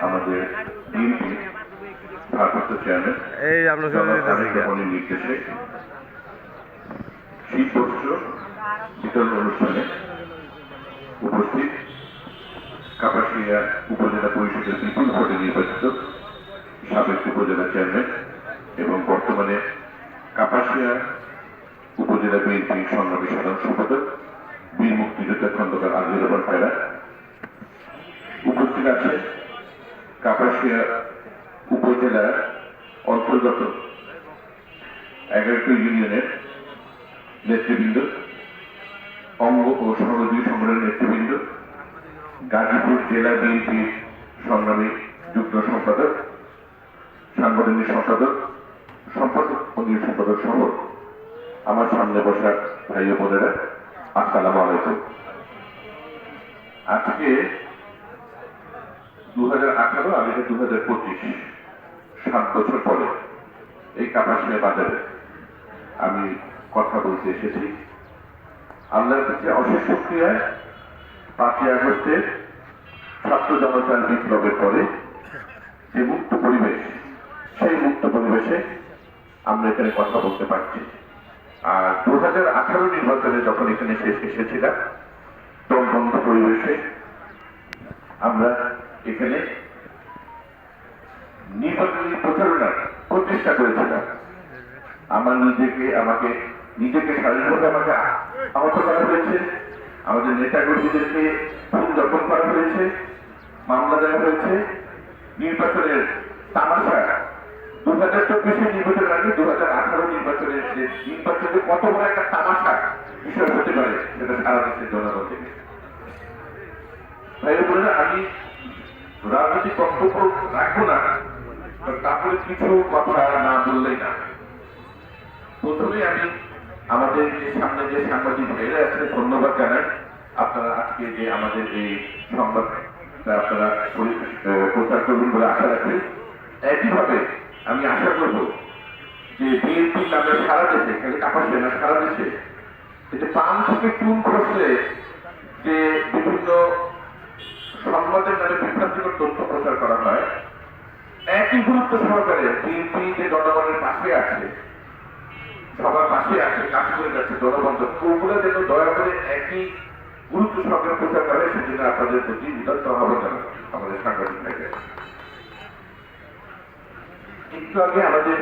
আমাদের বিএনপি ভারপ্রাপ্ত চেয়ারম্যান নির্দেশে শীতবস্ত্র বিতরণ অনুষ্ঠানে উপস্থিত কাপাসিয়া উপজেলা পরিষদের বিপুল ভোটে নির্বাচিত সাবেক উপজেলা চেয়ারম্যান এবং বর্তমানে কাপাসিয়া উপজেলা বিএনপির সংগ্রামী সাধারণ সম্পাদক বীর মুক্তিযোদ্ধা খন্দকার আজিজুর রহমান পেরা উপস্থিত আছে কাপাসিয়া উপজেলার অন্তর্গত 11টি ইউনিয়নের নেতৃবৃন্দ, অঙ্গ ও সহযোগী সংগঠনের নেতৃবৃন্দ, গাজীপুর জেলা বিএনপির সংগ্রামী যুগ্ম সম্পাদক, সাংগঠনিক সম্পাদক, সম্পাদক ও সম্পাদক সহ আমার সামনে বসা ভাই ও বোনেরা, আসসালামু আলাইকুম। আজকে 2018 আর 2025 7 বছর পরে এই কাপাসিয়া বাজারে আমি কথা বলতে এসেছি। আল্লাহর কাছে অশেষ শুকরিয়া, 5ই আগস্টের ছাত্র জনতার বিপ্লবের পরে যে মুক্ত পরিবেশ, সেই মুক্ত পরিবেশে আমরা এখানে কথা বলতে পারছি। আর 2018 নির্বাচনে যখন এখানে এসেছিলাম দলবন্ধ পরিবেশে আমরা এখানে নির্বাচনী প্রচারণার প্রচেষ্টা করেছিলাম। আমাকে নিজেকে শারীরিকভাবে আমাকে আহত করা হয়েছে, আমাদের নেতা কর্মীদেরকে খুন দর্পণ করা হয়েছে, মামলা দেওয়া হয়েছে। নির্বাচনের তামাশা 2024 নির্বাচনের আগে 2018 নির্বাচনের যে নির্বাচনে কত বড় একটা তামাশা বিষয় হতে পারে সেটা সারা দেশের জনগণ থেকে। ভাই বোনেরা, আমি রাজনৈতিক বক্তব্য রাখবো না, তারপরে কিছু কথা না বললেই না। প্রথমে আমি আমাদের যে সামনে যে সাংবাদিক ভাইরা আছে ধন্যবাদ জানাই। আপনারা আজকে যে আমাদের এই সংবাদটা আপনারা প্রচার করবেন বলে আশা রাখি। একইভাবে আমি আশা করব যে বিএনপি নামে সারা দেশে, খালি কাপাসিয়া না, সারা দেশে যে পান থেকে চুন খসলে যে বিভিন্ন সংবাদের নামে বিভ্রান্তিকর তথ্য প্রচার করা হয়, একই গুরুত্ব সহকারে বিএনপি যে জনগণের পাশে আছে, সবার পাশে আছে, কাজ করে যাচ্ছে জনগণ, ওগুলো যেন দয়া করে একই গুরুত্ব সহকারে প্রচার করে, সেজন্য আপনাদের প্রতি উদাত্ত আহ্বান জানাবো আমাদের সাংবাদিক থেকে। একটু আগে আমাদের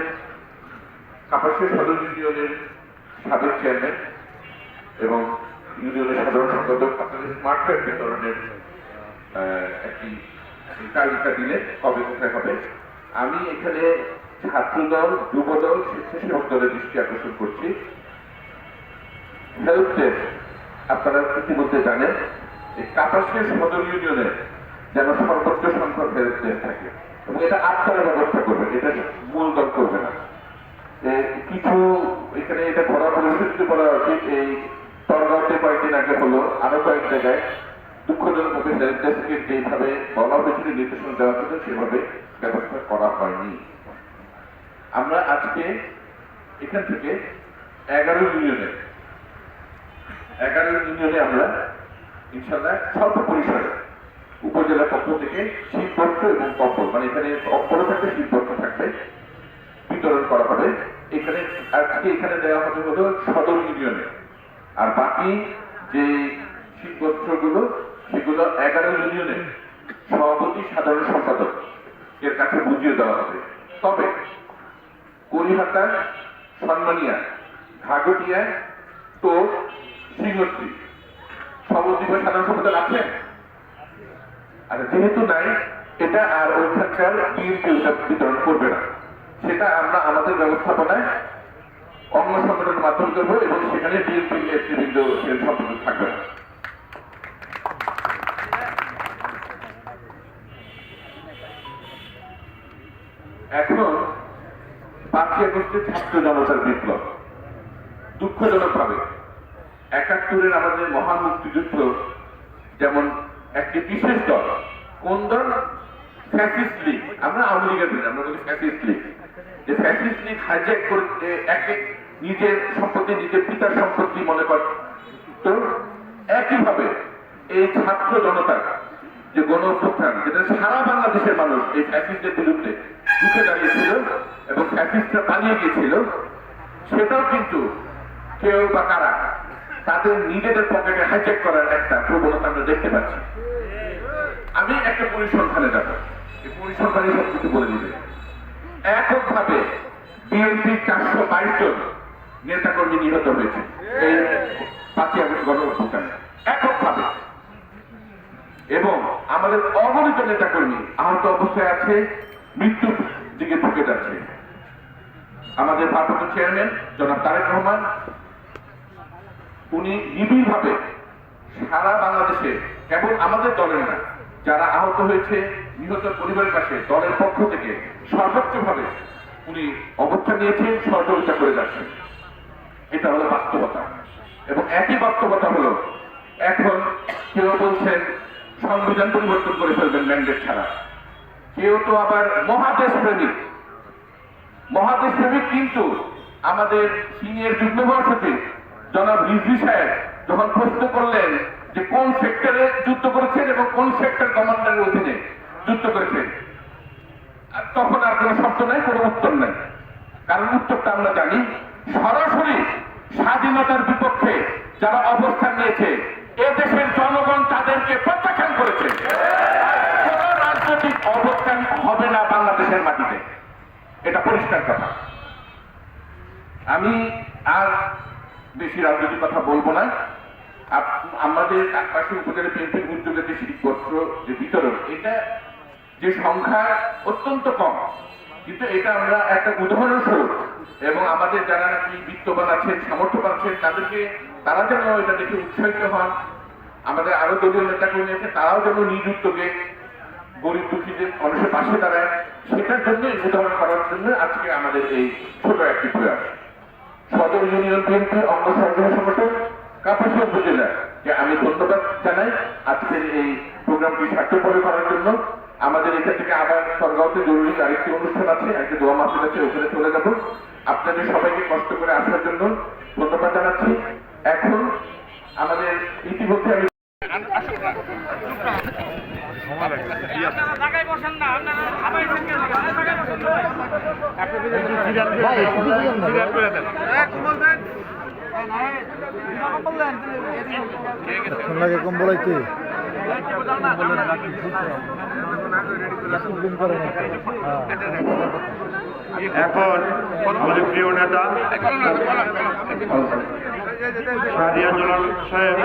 কাপাসিয়া সদর ইউনিয়নের সাবেক চেয়ারম্যান এবং ইউনিয়নের সাধারণ সম্পাদক আপনাদের স্মার্ট কার্ড বিতরণের একটি তালিকা দিলে কবে কোথায় হবে। আমি এখানে ছাত্রদল, যুবদল, স্বেচ্ছাসেবক দলের দৃষ্টি আকর্ষণ করছি। হেলথ ডেস্ক আপনারা ইতিমধ্যে জানেন, এই কাপাসিয়া সদর ইউনিয়নে যেন সর্বোচ্চ সংখ্যক হেলথ ডেস্ক থাকে এবং এটা আপনারা ব্যবস্থা করবেন, এটা মূল দল করবে না। কিছু এখানে এটা করা পরিস্থিতি করা উচিত। এই তরগাঁওতে কয়েকদিন আগে হলো, আরো কয়েক জায়গায় দুঃখজনকভাবে হেলথ ডেস্ককে যেভাবে বলা হয়েছিল, নির্দেশনা দেওয়া হয়েছিল, সেভাবে ব্যবস্থা করা হয়নি। আমরা আজকে এখান থেকে 11 ইউনিয়নে আমরা ইনশাল্লাহ স্বল্প পরিসরে উপজেলার পক্ষ থেকে শীতবস্ত্র এবং কম্বল, মানে এখানে কম্বলও থাকবে, শীতবস্ত্র থাকবে, বিতরণ করা হবে। এখানে দেওয়া হবে হলো সদর ইউনিয়নে, আর বাকি যে শীতবস্ত্রগুলো সেগুলো 11 ইউনিয়নে সভাপতি, সাধারণ সম্পাদক এর কাছে বুঝিয়ে দেওয়া হবে। তবে করিহাতা, সন্মানিয়া, ঘাগটিয়া, টোপ, সিংহশ্রী সভাপতি বা সাধারণ সম্পাদক আছেন? আর যেহেতু নাই, এটা আর ওইখানকার বিএনপি বিতরণ করবে না, সেটা আমরা আমাদের ব্যবস্থাপনায় অঙ্গ সংগঠনের মাধ্যমে করবো এবং সেখানে বিএনপি নেতৃবৃন্দ সে সম্পর্ক থাকবে না। এখন 5ই আগস্টের ছাত্র জনতার বিপ্লব দুঃখজনক ভাবে 71-এর আমাদের মহান মুক্তিযুদ্ধ যেমন একটি বিশেষ দল, কোন দল? ফ্যাসিস্ট লীগ। আমরা আওয়ামী লীগের বলি, আমরা বলি ফ্যাসিস্ট লীগ। যে ফ্যাসিস্ট লীগ হাইজ্যাক করতে নিজের সম্পত্তি, নিজের পিতার সম্পত্তি মনে করে। তো একইভাবে এই ছাত্র জনতার যে গণ অভ্যুত্থান, যেটা সারা বাংলা বাংলাদেশের মানুষ এই ফ্যাসিস্টদের বিরুদ্ধে রুখে দাঁড়িয়েছিল এবং ফ্যাসিস্টরা পালিয়ে গিয়েছিল, সেটাও কিন্তু কেউ বা কারা তাদের নিজেদের পকেটে হাইজ্যাক করার একটা প্রবণতা আমরা দেখতে পাচ্ছি। আমি একটা পরিসংখ্যানে যাব, এই পরিসংখ্যানে সব কিছু বলে দিবে। এককভাবে বিএনপি 422 জন নেতাকর্মী নিহত হয়েছে এই 5ই আগস্ট গণঅভ্যুত্থানে, এককভাবে। এবং আমাদের অগণিত নেতাকর্মী আহত অবস্থায় আছে, মৃত্যুর দিকে ঝুঁকে যাচ্ছে। আমাদের ভারপ্রাপ্ত চেয়ারম্যান জনাব তারেক রহমান, উনি নিবিড়ভাবে সারা বাংলাদেশে কেবল আমাদের দলের না, যারা আহত হয়েছে নিহত পরিবারের পাশে দলের পক্ষ থেকে সর্বোচ্চভাবে উনি অবস্থান নিয়েছেন, সহযোগিতা করে যাচ্ছেন। এটা হলো বাস্তবতা। এবং একই বাস্তবতা হলো এখন কেউ বলছেন সংবিধান পরিবর্তন করে ফেলবেন ম্যান্ডেট ছাড়া, কেউ তো আবার মহাদেশ প্রেমিক। কিন্তু আমাদের সিনিয়র যুগ্ম মহাসচিব জনাব রিজভী সাহেব যখন প্রশ্ন করলেন যে কোন সেক্টরে যুদ্ধ করেছেন এবং কোন সেক্টর কমান্ডারের অধীনে যুদ্ধ করেছেন, তখন আর কোনো শব্দ নাই, কোনো উত্তর নাই। কারণ উত্তরটা আমরা জানি, সরাসরি স্বাধীনতার বিপক্ষে যারা অবস্থান নিয়েছে এ দেশের জনগণ তাদেরকে প্রত্যাখ্যান করেছে। কোন রাজনৈতিক অবস্থান হবে না বাংলাদেশের মাটিতে, এটা পরিষ্কার কথা। আমি আর বেশি রাজনৈতিক কথা বলবো না। আমাদের আশপাশে উপজেলা বিএনপির উদ্যোগে যে শীতবস্ত্র যে বিতরণ, এটা যে সংখ্যা অত্যন্ত কম, কিন্তু এটা আমরা একটা উদাহরণস্বরূপ, এবং আমাদের যারা নাকি বিত্তবান আছেন, সামর্থ্যবান আছেন, তারা যেন এটা দেখে উৎসাহিত হন। আমাদের আরো দলীয় নেতা কর্মী আছে, তারাও যেন নিজ উদ্যোগে গরিব দুঃখীদের মানুষের পাশে দাঁড়ায়, সেটার জন্য উদাহরণ করার জন্য আজকে আমাদের এই ছোট একটি প্রয়াস। সদর ইউনিয়ন বিএনপির অঙ্গ সহযোগী সংগঠন কাপাসিয়া উপজেলা যে আমি ধন্যবাদ জানাই আজকের এই প্রোগ্রামটি সার্থকভাবে করার জন্য। আমাদের এখান থেকে আবার সরগাঁওতে জরুরি আরেকটি অনুষ্ঠান আছে, একটা দোয়া মাহফিল আছে, ওখানে চলে যাব। আপনাদের সবাইকে কষ্ট করে আসার জন্য ধন্যবাদ জানাচ্ছি। এখন আমাদের ইতিমধ্যে আমি লাগে কম্বলাইতে এখন আমাদের প্রিয় নেতা সাদিয়া জালাল সাহেব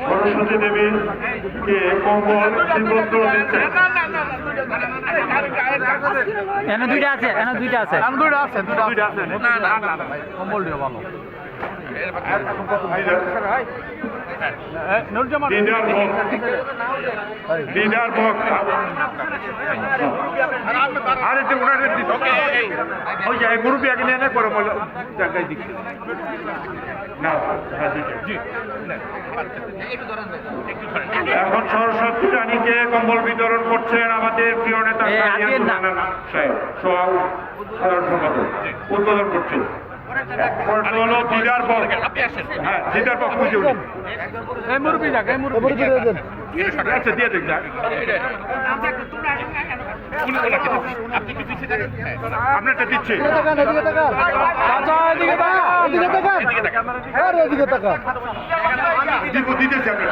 সরস্বতী দেবীকে কম্বল শীতবস্ত্র দিচ্ছেন। এনে দুইটা আছে কম্বল দিয়ে ভালো লিডার বক্স আরে যে ওনাদের ওই যে মুরব্বী আগে নিয়ে করে বলো জায়গায় দিচ্ছে না। এখন সরস্বতী রানীকে কম্বল বিতরণ করছেন আমাদের প্রিয় নেতা সাধারণ সম্পাদক উদ্বোধন করছেন। হলো দিদার বক্স, হ্যাঁ দিদার বক্স খুঁজে উনি আচ্ছা দিয়ে দেখ আপনারটা দিচ্ছে দিব দিতেছে আপনার